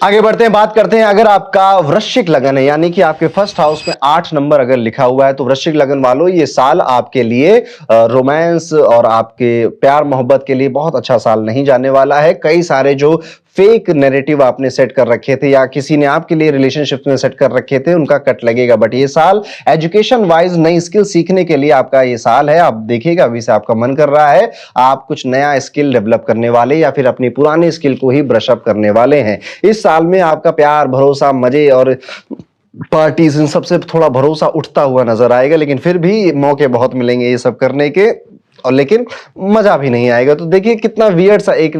आगे बढ़ते हैं, बात करते हैं। अगर आपका वृश्चिक लगन है, यानी कि आपके फर्स्ट हाउस में 8 नंबर अगर लिखा हुआ है, तो वृश्चिक लगन वालों, ये साल आपके लिए रोमांस और आपके प्यार मोहब्बत के लिए बहुत अच्छा साल नहीं जाने वाला है। कई सारे जो फेक नैरेटिव आपने सेट कर रखे थे या किसी ने आपके लिए रिलेशनशिप में सेट कर रखे थे, उनका कट लगेगा। बट ये साल एजुकेशन वाइज नई स्किल सीखने के लिए आपका ये साल है। आप देखिएगा, अभी से आपका मन कर रहा है आप कुछ नया स्किल डेवलप करने वाले या फिर अपनी पुरानी स्किल को ही ब्रश अप करने वाले हैं। इस साल में आपका प्यार, भरोसा, मजे और पार्टीज, इन सबसे थोड़ा भरोसा उठता हुआ नजर आएगा, लेकिन फिर भी मौके बहुत मिलेंगे ये सब करने के, और लेकिन मजा भी नहीं आएगा। तो देखिए कितना वियर्ड सा एक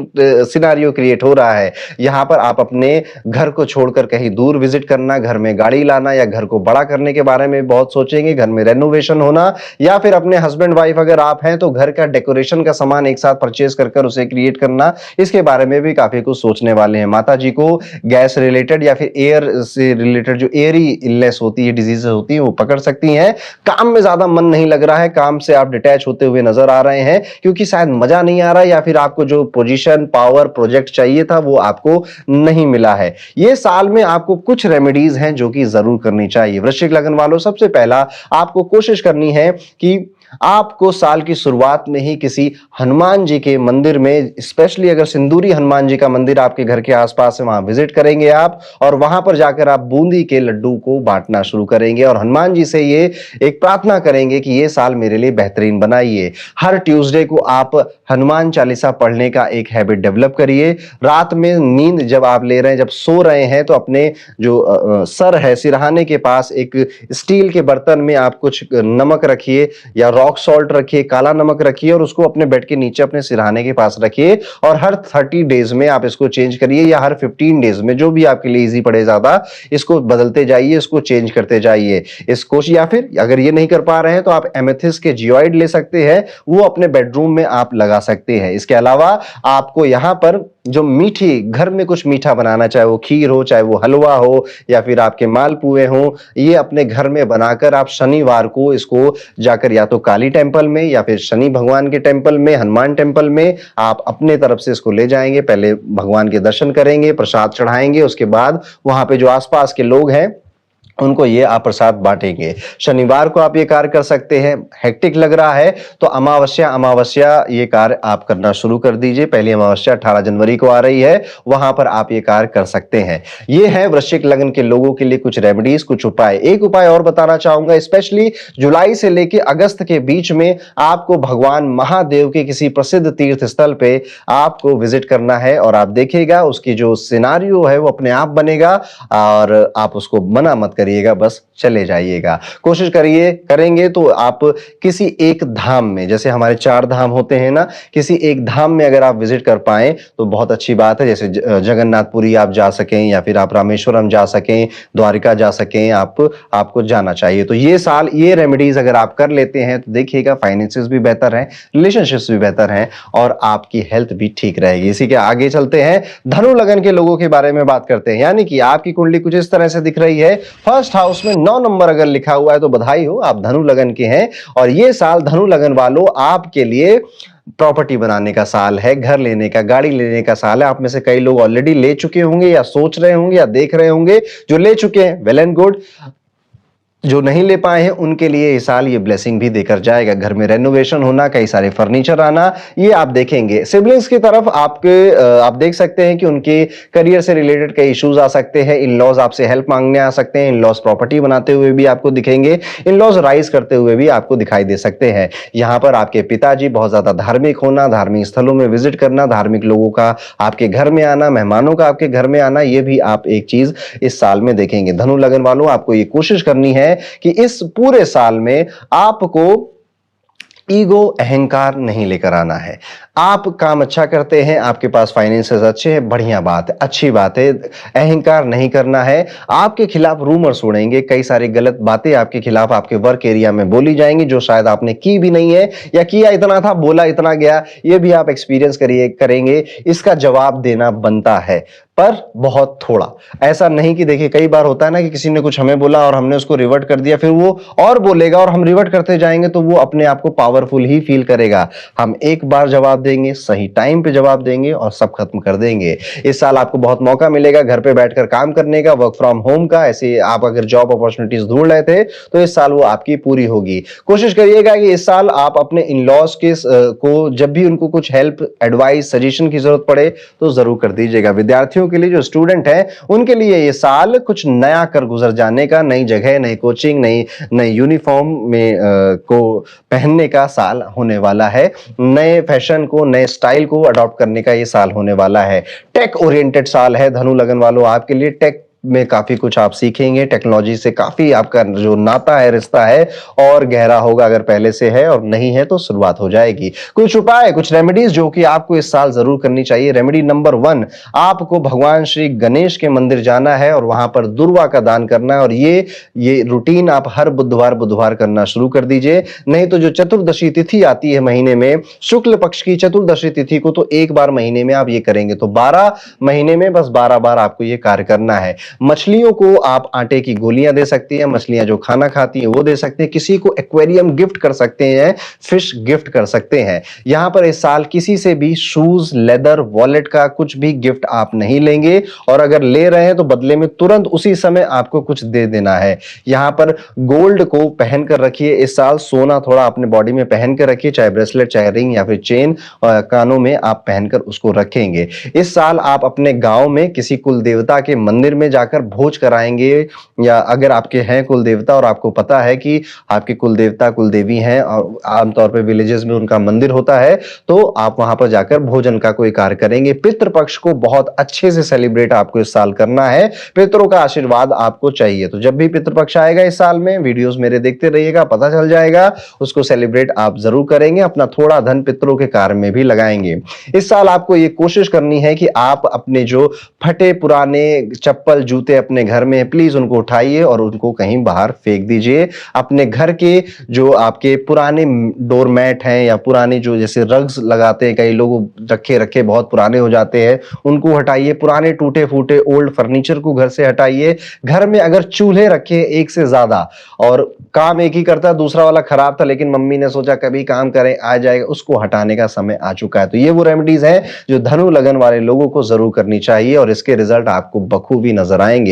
सिनारियो क्रिएट हो रहा है। यहाँ पर आप अपने घर को छोड़कर कहीं दूर विजिट करना, घर में गाड़ी लाना या घर को बड़ा करने के बारे में बहुत सोचेंगे, घर में रेनोवेशन होना, या फिर अपने हस्बैंड वाइफ अगर आप हैं तो घर का डेकोरेशन का सामान एक साथ परचेज कर उसे क्रिएट करना, इसके बारे में भी काफी कुछ सोचने वाले हैं। माता जी को गैस रिलेटेड या फिर एयर से रिलेटेड जो एयरी इलनेस होती है, डिजीज होती है, वो पकड़ सकती हैं। काम में ज्यादा मन नहीं लग रहा है, काम से आप डिटैच होते हुए नजर आ रहे हैं क्योंकि शायद मजा नहीं आ रहा, या फिर आपको जो पोजीशन, पावर, प्रोजेक्ट चाहिए था वो आपको नहीं मिला है। ये साल में आपको कुछ रेमेडीज हैं जो कि जरूर करनी चाहिए। वृश्चिक लगन वालों, सबसे पहला आपको कोशिश करनी है कि आपको साल की शुरुआत में ही किसी हनुमान जी के मंदिर में, स्पेशली अगर सिंदूरी हनुमान जी का मंदिर आपके घर के आसपास है, वहां विजिट करेंगे आप, और वहां पर जाकर आप बूंदी के लड्डू को बांटना शुरू करेंगे और हनुमान जी से ये एक प्रार्थना करेंगे कि ये साल मेरे लिए बेहतरीन बनाइए। हर ट्यूसडे को आप हनुमान चालीसा पढ़ने का एक हैबिट डेवलप करिए। रात में नींद जब आप ले रहे हैं, जब सो रहे हैं, तो अपने जो सर है, सिरहाने के पास एक स्टील के बर्तन में आप कुछ नमक रखिए या रॉक सॉल्ट रखिए, काला नमक रखिए, और उसको अपने बेड के नीचे अपने सिरहाने के पास रखिए। और हर 30 डेज में आप इसको चेंज करिए, या हर 15 डेज में, जो भी आपके लिए इजी पड़े ज्यादा, इसको बदलते जाइए, इसको चेंज करते जाइए इसको। या फिर अगर ये नहीं कर पा रहे हैं तो आप एमेथिस्ट के जियोइड ले सकते हैं, वो अपने बेडरूम में आप लगा सकते हैं। इसके अलावा आपको यहां पर जो मीठी, घर में कुछ मीठा बनाना, चाहे वो खीर हो, चाहे वो हलवा हो, या फिर आपके मालपुए हो, ये अपने घर में बनाकर आप शनिवार को इसको जाकर या तो काली टेंपल में या फिर शनि भगवान के टेंपल में, हनुमान टेंपल में आप अपने तरफ से इसको ले जाएंगे। पहले भगवान के दर्शन करेंगे, प्रसाद चढ़ाएंगे, उसके बाद वहां पे जो आसपास के लोग हैं उनको ये आप प्रसाद बांटेंगे। शनिवार को आप ये कार्य कर सकते हैं। हेक्टिक लग रहा है तो अमावस्या ये कार्य आप करना शुरू कर दीजिए। पहली अमावस्या 18 जनवरी को आ रही है, वहां पर आप ये कार्य कर सकते हैं। ये है वृश्चिक लगन के लोगों के लिए कुछ रेमेडीज, कुछ उपाय। एक उपाय और बताना चाहूंगा, स्पेशली जुलाई से लेकर अगस्त के बीच में आपको भगवान महादेव के किसी प्रसिद्ध तीर्थ स्थल पे आपको विजिट करना है, और आप देखिएगा उसकी जो सिनारियो है वो अपने आप बनेगा, और आप उसको मना मत करिएगा, बस चले जाइएगा। कोशिश करिए, करेंगे तो आप किसी एक धाम में, जैसे हमारे 4 धाम होते हैं ना, किसी एक धाम में अगर आप विजिट कर पाए तो बहुत अच्छी बात है। जैसे जगन्नाथपुरी आप जा सकें, या फिर आप रामेश्वरम जा सकें, द्वारिका जा सकें, आपको जाना चाहिए। तो ये साल ये रेमेडीज अगर आप कर लेते हैं तो देखिएगा फाइनेंसेस भी बेहतर हैं, रिलेशनशिप्स भी बेहतर हैं, और आपकी हेल्थ भी ठीक रहेगी। इसी के आगे चलते हैं, धनु लगन के लोगों के बारे में बात करते हैं। यानी कि आपकी कुंडली कुछ इस तरह से दिख रही है। फर्स्ट हाउस में 9 नंबर अगर लिखा हुआ है तो बधाई हो, आप धनु लगन के हैं। और ये साल धनु लगन वालों आपके लिए प्रॉपर्टी बनाने का साल है, घर लेने का, गाड़ी लेने का साल है। आप में से कई लोग ऑलरेडी ले चुके होंगे, या सोच रहे होंगे, या देख रहे होंगे। जो ले चुके हैं, वेल एंड गुड। जो नहीं ले पाए हैं उनके लिए इस साल ये ब्लेसिंग भी देकर जाएगा। घर में रेनोवेशन होना, कई सारे फर्नीचर आना, ये आप देखेंगे। सिबलिंग्स की तरफ आप देख सकते हैं कि उनके करियर से रिलेटेड कई इश्यूज आ सकते हैं। इन लॉज आपसे हेल्प मांगने आ सकते हैं। इन लॉज प्रॉपर्टी बनाते हुए भी आपको दिखेंगे। इन लॉज राइज करते हुए भी आपको दिखाई दे सकते हैं। यहाँ पर आपके पिताजी बहुत ज्यादा धार्मिक होना, धार्मिक स्थलों में विजिट करना, धार्मिक लोगों का आपके घर में आना, मेहमानों का आपके घर में आना, ये भी आप एक चीज इस साल में देखेंगे। धनु लगन वालों, आपको ये कोशिश करनी है कि इस पूरे साल में आपको ईगो, अहंकार नहीं लेकर आना है। आप काम अच्छा करते हैं, आपके पास फाइनेंसेस अच्छे हैं, बढ़िया बात है, अच्छी बात है। अहंकार नहीं करना है। आपके खिलाफ रूमर्स उड़ेंगे, कई सारी गलत बातें आपके खिलाफ आपके वर्क एरिया में बोली जाएंगी, जो शायद आपने की भी नहीं है, या किया इतना था, बोला इतना गया। ये भी आप एक्सपीरियंस करेंगे। इसका जवाब देना बनता है, पर बहुत थोड़ा। ऐसा नहीं कि देखिए, कई बार होता है ना कि किसी ने कुछ हमें बोला और हमने उसको रिवर्ट कर दिया, फिर वो और बोलेगा और हम रिवर्ट करते जाएंगे, तो वो अपने आप को पावरफुल ही फील करेगा। हम एक बार जवाब देंगे, सही टाइम पे जवाब देंगे और सब खत्म कर देंगे। इस साल आपको बहुत मौका मिलेगा घर पे बैठकर काम करने का, वर्क फ्रॉम होम का। ऐसे आप अगर जॉब अपॉर्चुनिटीज ढूंढ रहे थे तो इस साल वो आपकी पूरी होगी। कोशिश करिएगा कि इस साल आप अपने इन लॉज के को जब भी उनको कुछ हेल्प, एडवाइस, सजेशन की जरूरत पड़े तो जरूर कर दीजिएगा। विद्यार्थियों के लिए, जो स्टूडेंट हैं, उनके लिए ये साल कुछ नया कर गुजर जाने का, नई जगह, नई कोचिंग, नई नई यूनिफॉर्म में को पहनने का साल होने वाला है। नए फैशन को, नए स्टाइल को अडॉप्ट करने का ये साल होने वाला है। टेक ओरिएंटेड साल है धनु लगन वालों आपके लिए। टेक में काफी कुछ आप सीखेंगे, टेक्नोलॉजी से काफी आपका जो नाता है, रिश्ता है, और गहरा होगा। अगर पहले से है और नहीं है तो शुरुआत हो जाएगी। कुछ उपाय, कुछ रेमेडीज जो कि आपको इस साल जरूर करनी चाहिए। रेमेडी नंबर 1, आपको भगवान श्री गणेश के मंदिर जाना है और वहां पर दुर्वा का दान करना है। और ये रूटीन आप हर बुधवार बुधवार करना शुरू कर दीजिए। नहीं तो जो चतुर्दशी तिथि आती है महीने में, शुक्ल पक्ष की चतुर्दशी तिथि को, तो एक बार महीने में आप ये करेंगे तो 12 महीने में बस 12 बार आपको ये कार्य करना है। मछलियों को आप आटे की गोलियां दे सकती हैं, मछलियां जो खाना खाती हैं वो दे सकते हैं। किसी को एक्वेरियम गिफ्ट कर सकते हैं, फिश गिफ्ट कर सकते हैं। यहां पर इस साल किसी से भी शूज, लेदर, वॉलेट का कुछ भी गिफ्ट आप नहीं लेंगे, और अगर ले रहे हैं तो बदले में तुरंत उसी समय आपको कुछ दे देना है। यहां पर गोल्ड को पहन कर रखिए इस साल, सोना थोड़ा अपने बॉडी में पहन कर रखिए, चाहे ब्रेसलेट, चाहे रिंग या फिर चेन कानों में आप पहनकर उसको रखेंगे। इस साल आप अपने गांव में किसी कुल देवता के मंदिर में जाकर भोज कराएंगे, या अगर आपके हैं कुल देवता और आपको पता है कि आपके कुल देवता कुल देवी हैं और आमतौर पे विलेजेस में उनका मंदिर होता है, तो आप वहां पर जाकर भोजन का कोई कार्य करेंगे। पितृपक्ष को बहुत अच्छे से सेलिब्रेट आपको इस साल करना है, पितरों का आशीर्वाद आपको चाहिए। तो जब भी पितृपक्ष आएगा इस साल में, वीडियोस मेरे देखते रहिएगा, पता चल जाएगा, उसको सेलिब्रेट आप जरूर करेंगे। अपना थोड़ा धन पितरों के कार्य में भी लगाएंगे। इस साल आपको ये कोशिश करनी है कि आप अपने जो फटे पुराने चप्पल, जूते अपने घर में, प्लीज उनको उठाइए और उनको कहीं बाहर फेंक दीजिए। अपने घर के जो आपके पुराने डोरमैट हैं या पुराने जो जैसे रग्स लगाते हैं, कई लोग रखे रखे बहुत पुराने हो जाते हैं, उनको हटाइए। पुराने टूटे फूटे ओल्ड फर्नीचर को घर से हटाइए। घर में अगर चूल्हे रखे एक से ज्यादा और काम एक ही करता है, दूसरा वाला खराब था लेकिन मम्मी ने सोचा कभी काम करें, आ जाएगा, उसको हटाने का समय आ चुका है। तो ये वो रेमेडीज हैं जो धनु लगन वाले लोगों को जरूर करनी चाहिए और इसके रिजल्ट आपको बखूबी नजर आएंगे।